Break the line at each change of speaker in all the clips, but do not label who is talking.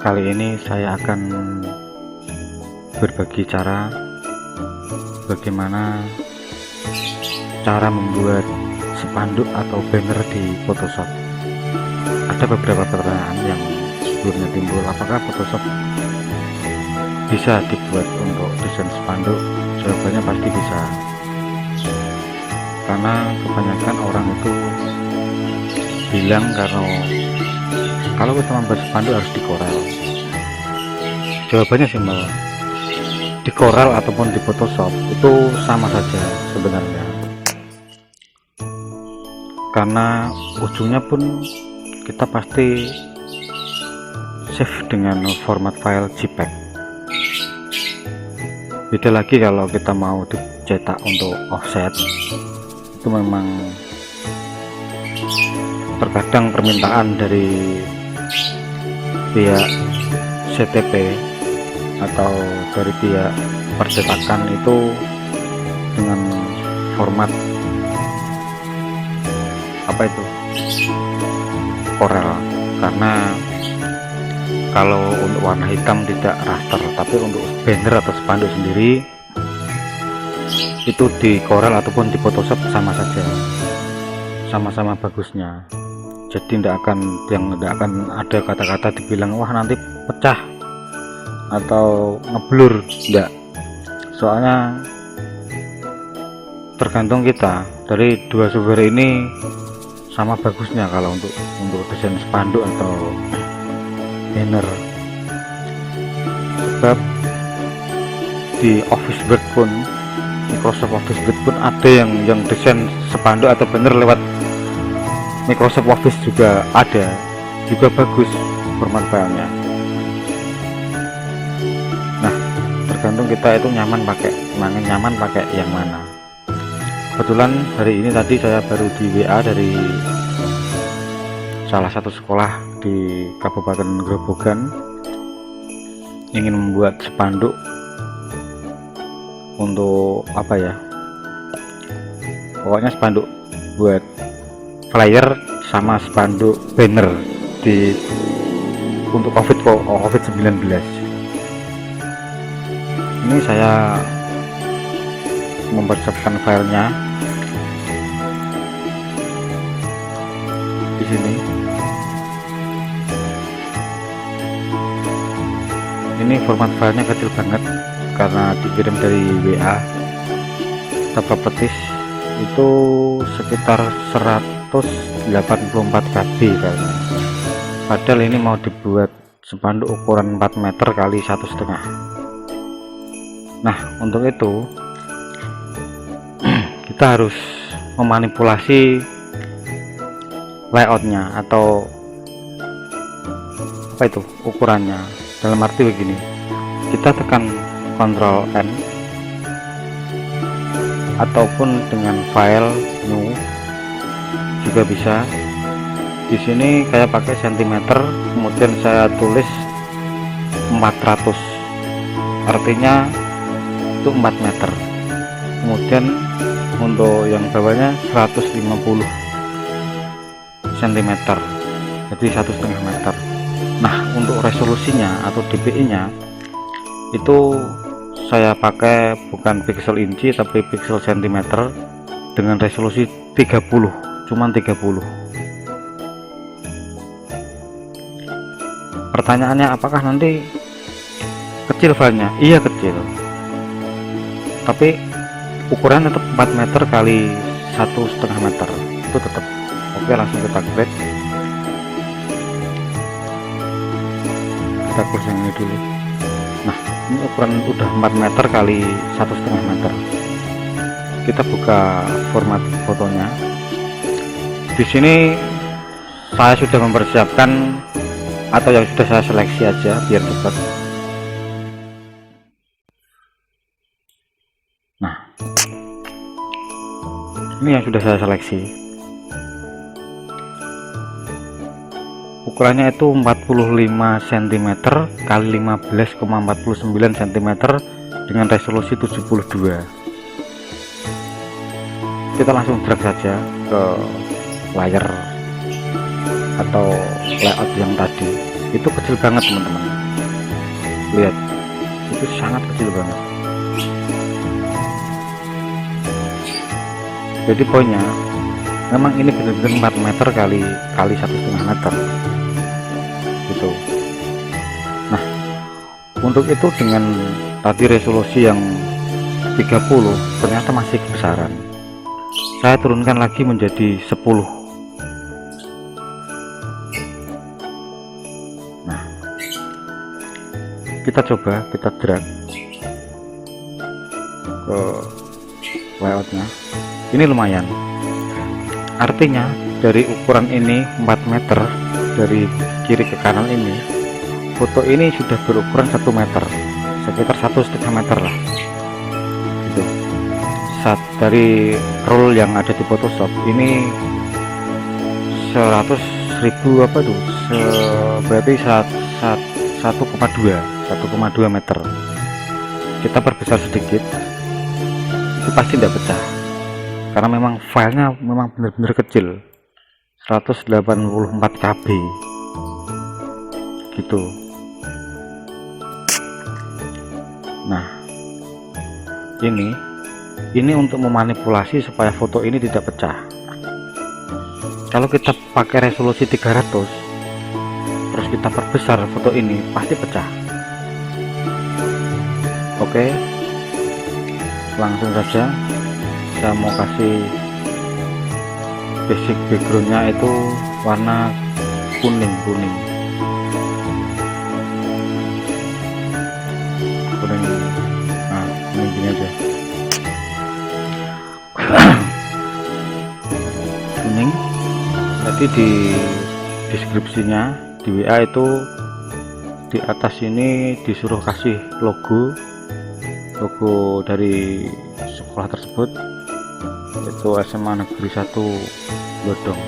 Kali ini saya akan berbagi cara bagaimana cara membuat spanduk atau banner di Photoshop. Ada beberapa pertanyaan yang sebelumnya timbul, apakah Photoshop bisa dibuat untuk desain spanduk? Jawabannya pasti bisa, karena kebanyakan orang itu bilang kalau kita membuat spanduk harus di Corel. Jawabannya simpel, di Corel ataupun di Photoshop itu sama saja sebenarnya, karena ujungnya pun kita pasti save dengan format file JPEG. Beda lagi kalau kita mau dicetak untuk offset, itu memang terkadang permintaan dari pihak CTP atau dari pihak percetakan itu dengan format Corel, karena kalau untuk warna hitam tidak raster, tapi untuk banner atau spanduk sendiri itu di Corel ataupun di Photoshop sama saja, sama-sama bagusnya. Jadi tidak akan ada kata-kata dibilang wah nanti pecah atau ngeblur, enggak. Soalnya tergantung kita, dari dua software ini sama bagusnya kalau untuk desain spanduk atau banner. Sebab di Office Word pun, Microsoft Office Word pun ada yang desain spanduk atau banner lewat Microsoft Office juga ada, juga bagus format filenya. Nah, tergantung kita itu nyaman pakai yang mana. Kebetulan hari ini tadi saya baru di WA dari salah satu sekolah di Kabupaten Grobogan, ingin membuat spanduk untuk pokoknya spanduk buat flyer sama spanduk banner untuk COVID-19. Ini saya mempersiapkan filenya di sini. Ini format filenya kecil banget karena dikirim dari WA. Kita petis itu sekitar 184 KB kayaknya. Padahal ini mau dibuat spanduk ukuran 4 meter kali 1,5. Nah, untuk itu kita harus memanipulasi layoutnya atau ukurannya. Dalam arti begini, kita tekan Ctrl N ataupun dengan file new juga bisa. Di sini saya pakai sentimeter, kemudian saya tulis 400, artinya itu 4 meter. Kemudian untuk yang bawahnya 150 cm, jadi 1,5 meter. Nah, untuk resolusinya atau dpi nya itu saya pakai bukan pixel inci tapi pixel cm dengan resolusi 30, cuman 30. Pertanyaannya, apakah nanti kecil filenya? Iya kecil, tapi ukuran tetap 4 meter kali 1,5 meter, itu tetap oke. Langsung kita create, kita close yang ini dulu. Nah, ini ukuran udah 4 meter kali 1,5 meter. Kita buka format fotonya. Di sini saya sudah mempersiapkan, atau yang sudah saya seleksi aja biar cepat. Nah, ini yang sudah saya seleksi. Ukurannya itu 45 cm kali 15,49 cm dengan resolusi 72. Kita langsung drag saja ke layar atau layout yang tadi. Itu kecil banget teman-teman, lihat, itu sangat kecil banget. Jadi poinnya memang ini benar-benar 4 meter kali 1,5 meter gitu. Nah, untuk itu dengan tadi resolusi yang 30 ternyata masih kebesaran. Saya turunkan lagi menjadi 10. Nah, kita coba kita drag ke layoutnya. Ini lumayan, artinya dari ukuran ini 4 meter dari kiri ke kanan ini, foto ini sudah berukuran 1 meter, sekitar 1,5 meter lah gitu. Dari roll yang ada di Photoshop ini 100.000 apa tuh, berarti 1,2 meter. Kita perbesar sedikit, itu pasti tidak pecah karena memang filenya memang benar-benar kecil, 184 KB gitu. Nah, ini untuk memanipulasi supaya foto ini tidak pecah. Kalau kita pakai resolusi 300 terus kita perbesar foto ini, pasti pecah. Oke, langsung saja saya mau kasih basic backgroundnya itu warna kuning. Nah, ini gini aja. Kuning. Nanti di deskripsinya di WA itu di atas ini disuruh kasih logo dari sekolah tersebut, itu SMA Negeri 1 Godong.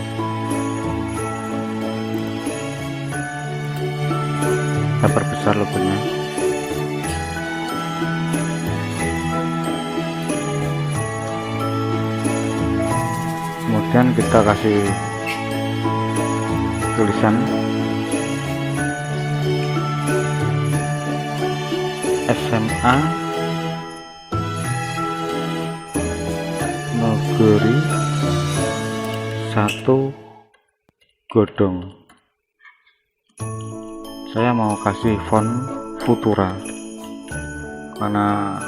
Kita perbesar logonya. Kemudian kita kasih tulisan SMA Negeri 1 Godong. Saya mau kasih font Futura karena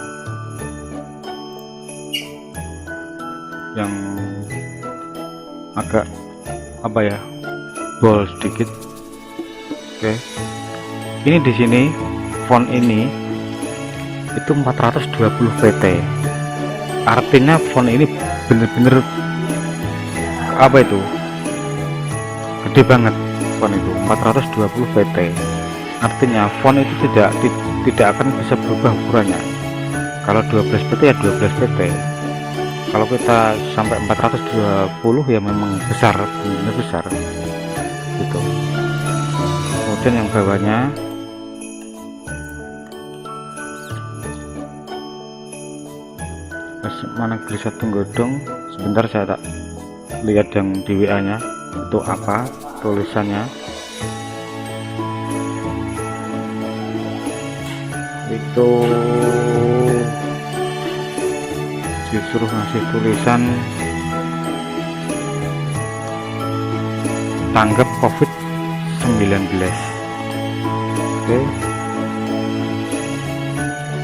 yang agak apa ya, bold sedikit. Oke, ini di sini font ini itu 420 pt, artinya font ini bener-bener apa itu, gede banget. Font itu 420 pt, artinya font itu tidak akan bisa berubah ukurannya. Kalau 12 pt ya 12 pt, kalau kita sampai 420 ya memang besar, benar besar gitu. Kemudian yang bawahnya SMA Negeri 1 Godong. Sebentar saya tak lihat yang di WA nya itu apa tulisannya. Itu disuruh ngasih tulisan tanggap COVID-19. Oke,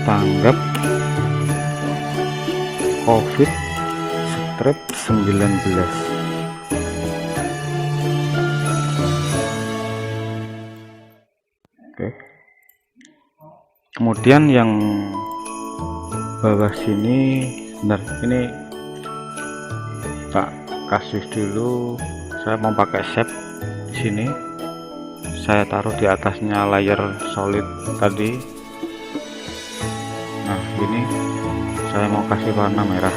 tanggap COVID-19. Oke, kemudian yang bawah sini, benar, ini tak kasih dulu. Saya mau pakai shape di sini, saya taruh di atasnya layer solid tadi. Nah, ini saya mau kasih warna merah.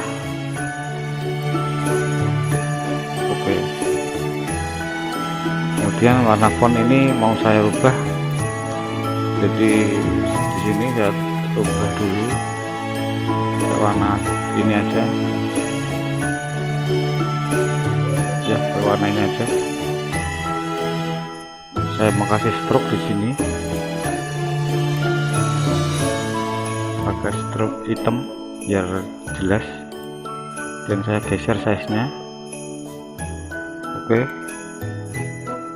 Oke, kemudian warna font ini mau saya rubah, jadi di sini saya rubah dulu ke warna ini aja ya, ke warna ini aja. saya mau kasih stroke di sini, pakai stroke hitam biar jelas, dan saya geser size nya. Oke,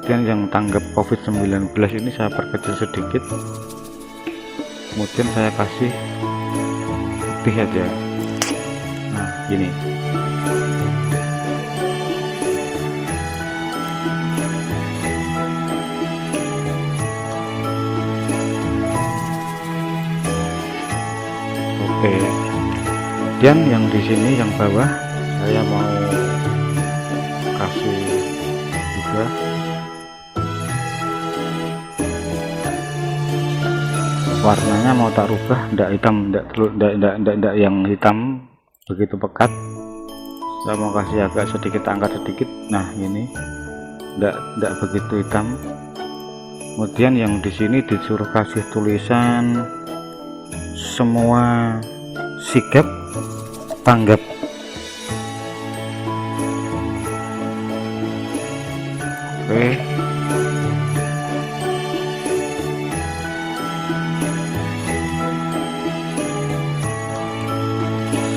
dan yang tanggap COVID-19 ini saya perkecil sedikit, kemudian saya kasih putih aja. Nah gini, oke. Dan yang di sini yang bawah saya mau kasih juga warnanya, mau tak rubah, ndak hitam, ndak yang hitam begitu pekat. Saya mau kasih agak sedikit, angkat sedikit. Nah ini ndak begitu hitam. Kemudian yang di sini disuruh kasih tulisan semua sigap tanggap. Oke,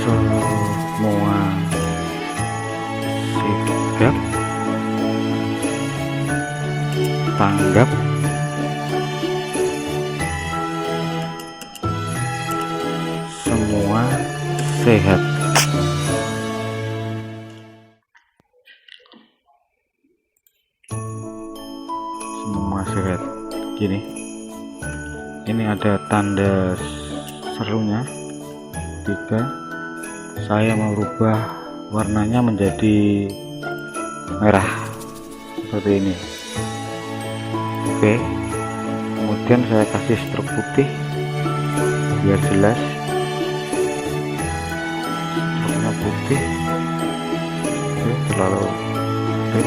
semua sigap tanggap semua sehat. Semua sehat. Gini, ini ada tanda serunya 3. Saya mau rubah warnanya menjadi merah seperti ini. Oke, kemudian saya kasih stroke putih biar jelas, stroke putih. Oke, terlalu oke.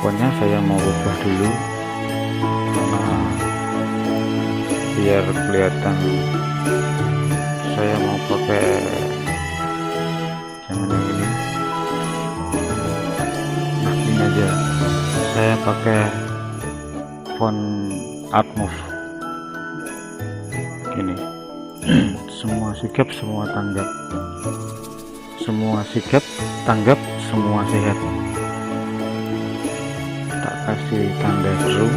Pokoknya saya mau rubah dulu karena biar kelihatan. Saya mau pakai yang ini. Nah ini aja, saya pakai font Artmove ini. Semua sigap semua tanggap, semua sigap tanggap semua sehat. Tak kasih tanda seru.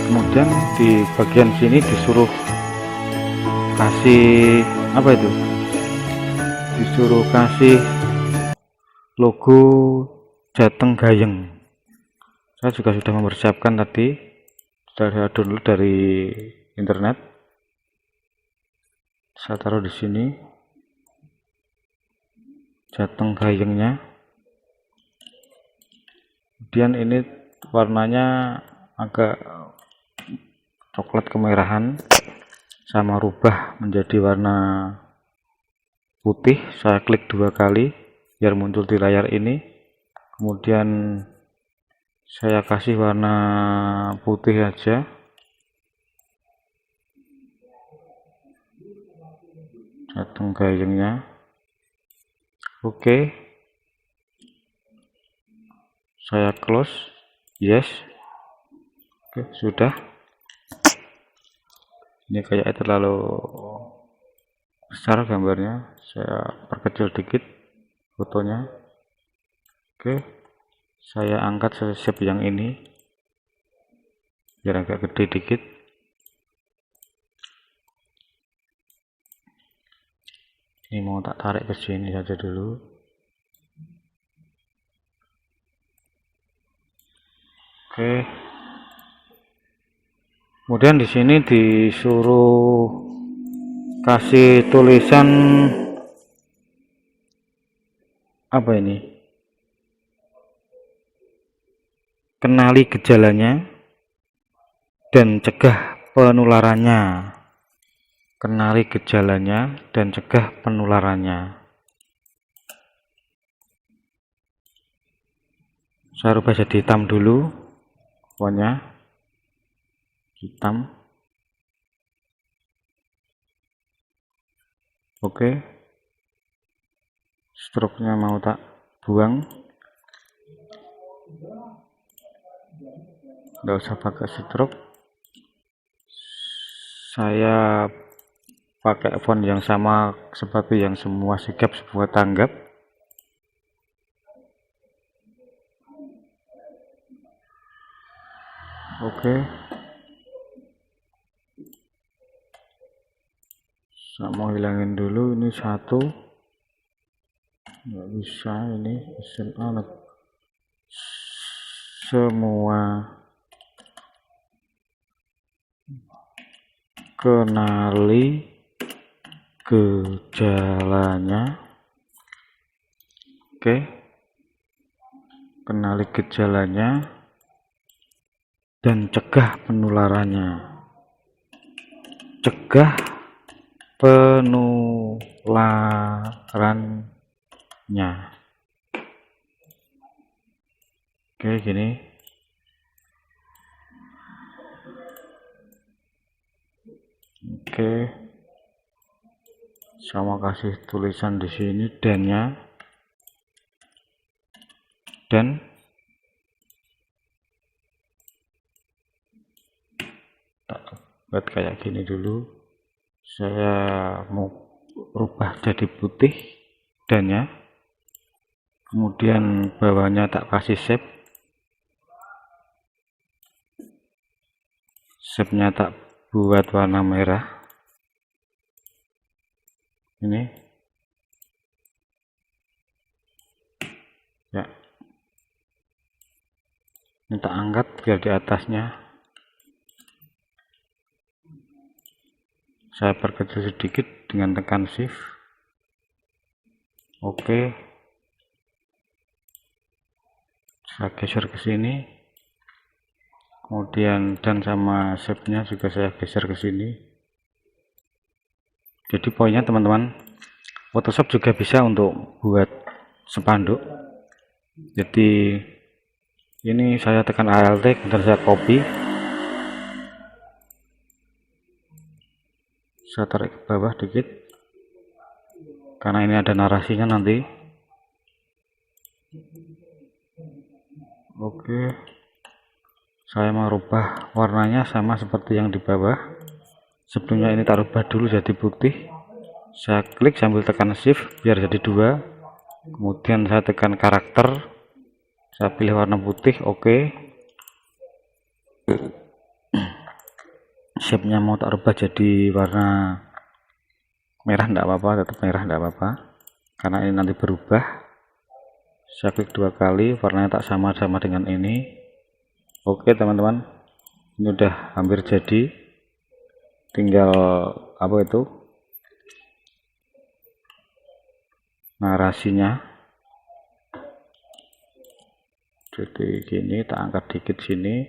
Kemudian di bagian sini disuruh kasih apa itu, disuruh kasih logo Jateng Gayeng. Saya juga sudah mempersiapkan tadi, sudah saya download dari internet. Saya taruh di sini Jateng Gayengnya. Kemudian ini warnanya agak coklat kemerahan, sama rubah menjadi warna putih. Saya klik 2 kali biar muncul di layar ini. Kemudian saya kasih warna putih aja. Jateng Gayengnya. Oke, saya close, yes. Oke, sudah. Ini kayaknya terlalu besar gambarnya, saya perkecil dikit fotonya. Oke, saya angkat shape yang ini biar agak gede dikit. Ini mau tak tarik ke sini saja dulu. Oke, kemudian di sini disuruh kasih tulisan apa ini, kenali gejalanya dan cegah penularannya. Kenali gejalanya dan cegah penularannya. Saya rubah jadi hitam dulu, pokoknya hitam. Oke, struknya mau tak buang, nggak usah pakai struk. Saya pakai font yang sama seperti yang semua sigap sebuah tanggap. Oke, saya mau hilangin dulu ini satu, nggak bisa ini alat semua. Kenali gejalanya. Oke, kenali gejalanya dan cegah penularannya. Cegah penularannya. Oke, gini. Oke, sama kasih tulisan di sini dan-nya, dan buat kayak gini dulu. Saya mau rubah jadi putih dan-nya, kemudian bawahnya tak kasih shape-nya tak buat warna merah. Ini ya, ini tak angkat biar di atasnya saya perkecil sedikit dengan tekan shift. Oke, saya geser ke sini, kemudian dan sama shape-nya juga saya geser ke sini. Jadi poinnya teman-teman, Photoshop juga bisa untuk buat spanduk. Jadi ini saya tekan Alt, kemudian saya copy, saya tarik ke bawah dikit karena ini ada narasinya nanti. Oke, saya mau rubah warnanya sama seperti yang di bawah. Sebelumnya ini tak rubah dulu jadi putih. Saya klik sambil tekan shift biar jadi 2. Kemudian saya tekan karakter, saya pilih warna putih. Oke, shape-nya mau tak rubah jadi warna merah, enggak apa-apa, tetap merah enggak apa-apa karena ini nanti berubah. Saya klik 2 kali, warnanya tak sama dengan ini. Oke teman-teman, ini udah hampir jadi, tinggal apa itu narasinya. Jadi gini, tak angkat dikit sini,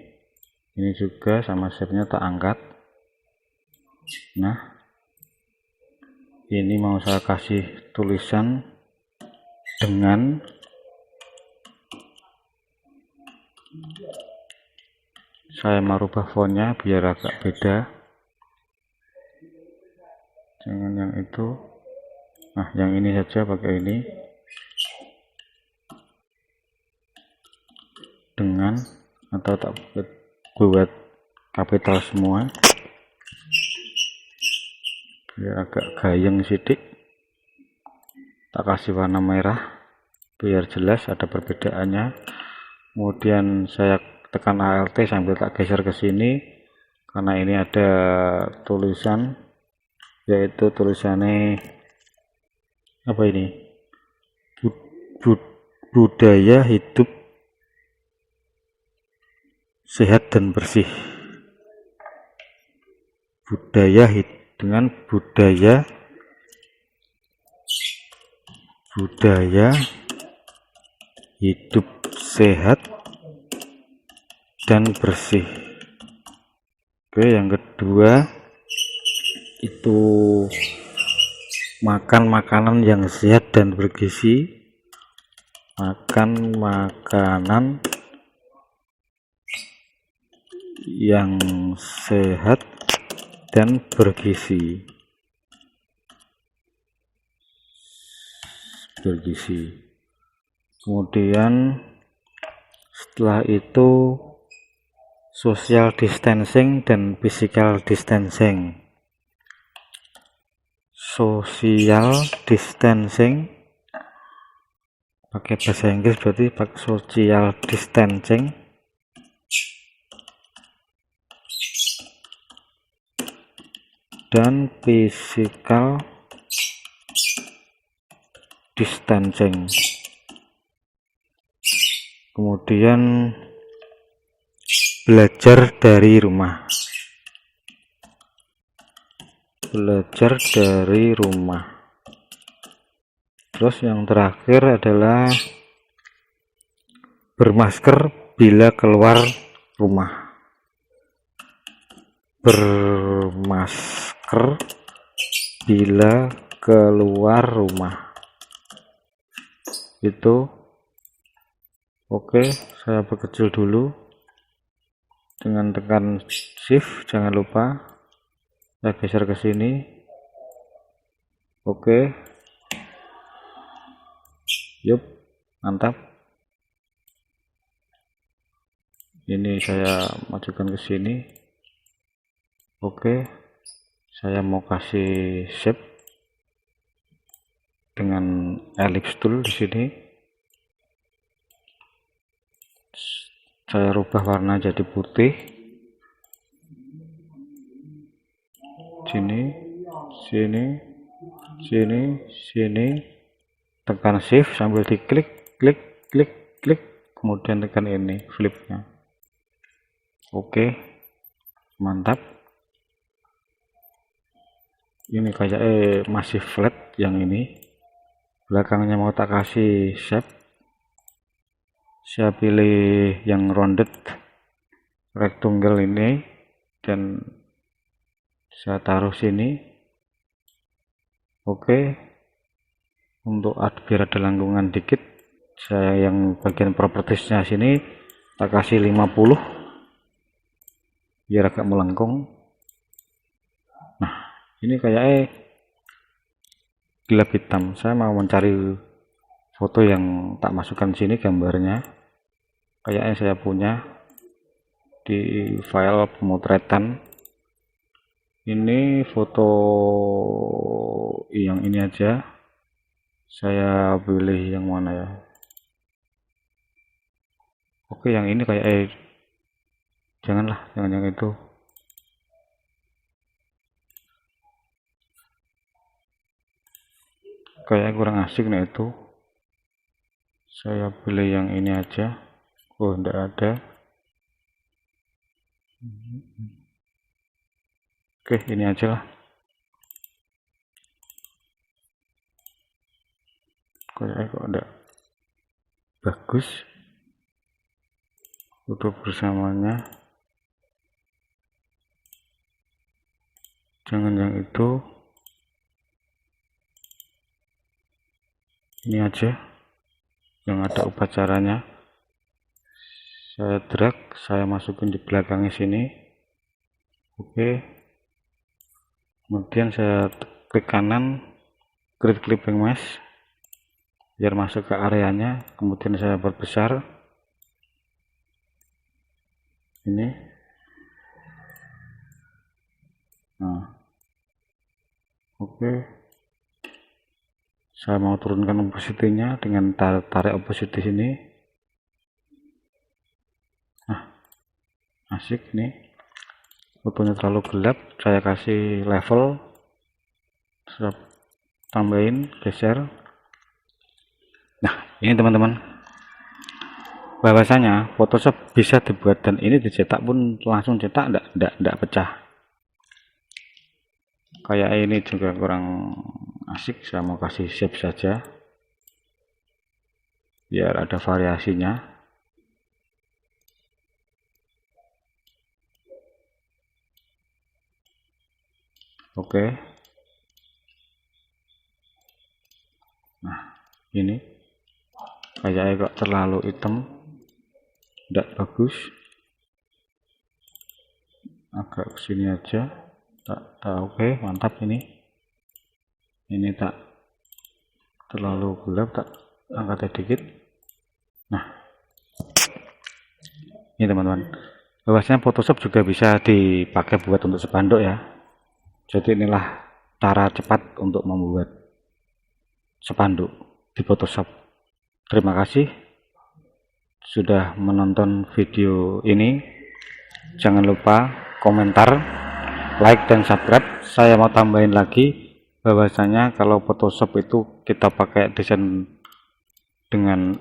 ini juga sama shape-nya tak angkat. Nah, ini mau saya kasih tulisan dengan saya merubah fontnya biar agak beda, jangan yang itu. Nah, yang ini saja pakai ini, dengan, atau tak buat kapital semua biar agak gayeng sedikit. Tak kasih warna merah biar jelas ada perbedaannya. Kemudian saya tekan Alt sambil tak geser ke sini karena ini ada tulisan, yaitu tulisannya apa ini, budaya hidup sehat dan bersih. Budaya dengan budaya hidup sehat dan bersih. Oke, yang kedua itu makan makanan yang sehat dan bergizi. Makan makanan yang sehat dan bergizi. bergizi. Kemudian setelah itu social distancing dan physical distancing. Social distancing pakai bahasa Inggris berarti pakai social distancing. Dan physical distancing. Kemudian belajar dari rumah. Belajar dari rumah. Terus yang terakhir adalah bermasker bila keluar rumah. Bermasker bila keluar rumah. Itu oke, saya perkecil dulu dengan tekan shift, jangan lupa saya geser ke sini. Oke, yup, mantap. Ini saya majukan ke sini. Oke, saya mau kasih shape dengan ellipse tool di sini. Saya rubah warna jadi putih. Sini, sini, sini, sini. Tekan shift sambil diklik, klik, klik, klik. Kemudian tekan ini flipnya. Oke, mantap. Ini kayak masih flat yang ini. Belakangnya mau tak kasih shape. Saya pilih yang rounded rectangle ini dan saya taruh sini. Oke, untuk biar ada langgungan dikit, saya yang bagian propertiesnya sini tak kasih 50 biar agak melengkung. Nah, ini kayak gelap hitam. Saya mau mencari foto yang tak masukkan sini gambarnya. Kayaknya saya punya di file pemotretan. Ini foto yang ini aja. Saya pilih yang mana ya? Oke, yang ini kayak janganlah, jangan yang itu. Kayak kurang asik nih itu. Saya pilih yang ini aja. Oh, enggak ada. Oke, ini aja lah. Kayaknya kok enggak bagus foto bersamanya. Jangan yang itu. Ini aja yang ada upacaranya. Saya drag, saya masukin di belakangnya sini. Oke, kemudian saya klik kanan, create clipping mesh biar masuk ke areanya. Kemudian saya perbesar ini. Nah, oke, saya mau turunkan opacity-nya dengan tarik opacity sini. Nah, asik nih, fotonya terlalu gelap, saya kasih level, saya tambahin, geser. Nah, ini teman-teman, bahwasanya Photoshop bisa dibuat dan ini dicetak pun langsung cetak, enggak pecah. Kayak ini juga kurang asik, saya mau kasih shape saja biar ada variasinya. Oke, nah ini kayaknya kok terlalu hitam, tidak bagus. Agak kesini aja. Oke, mantap ini tak terlalu gelap, tak angkat sedikit. Nah, ini teman-teman, bahwasanya Photoshop juga bisa dipakai buat untuk spanduk ya. Jadi inilah cara cepat untuk membuat spanduk di Photoshop. Terima kasih sudah menonton video ini. Jangan lupa komentar, like, dan subscribe. Saya mau tambahin lagi bahwasanya kalau Photoshop itu kita pakai desain dengan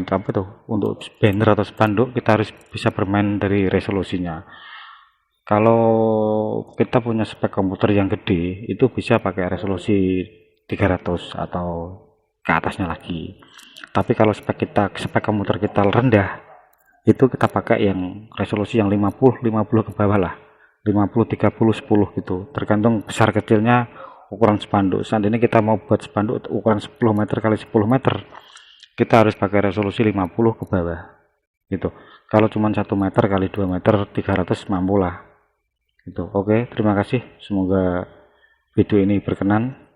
apa tuh, untuk banner atau spanduk, kita harus bisa bermain dari resolusinya. Kalau kita punya spek komputer yang gede, itu bisa pakai resolusi 300 atau ke atasnya lagi. Tapi kalau spek komputer kita rendah, itu kita pakai yang resolusi yang 50 ke bawah lah, 50, 30, 10 gitu, tergantung besar kecilnya ukuran spanduk. Saat ini kita mau buat spanduk ukuran 10 meter kali 10 meter, kita harus pakai resolusi 50 ke bawah gitu. Kalau cuma 1 meter kali 2 meter 300 mampu lah gitu. Oke, terima kasih, semoga video ini berkenan.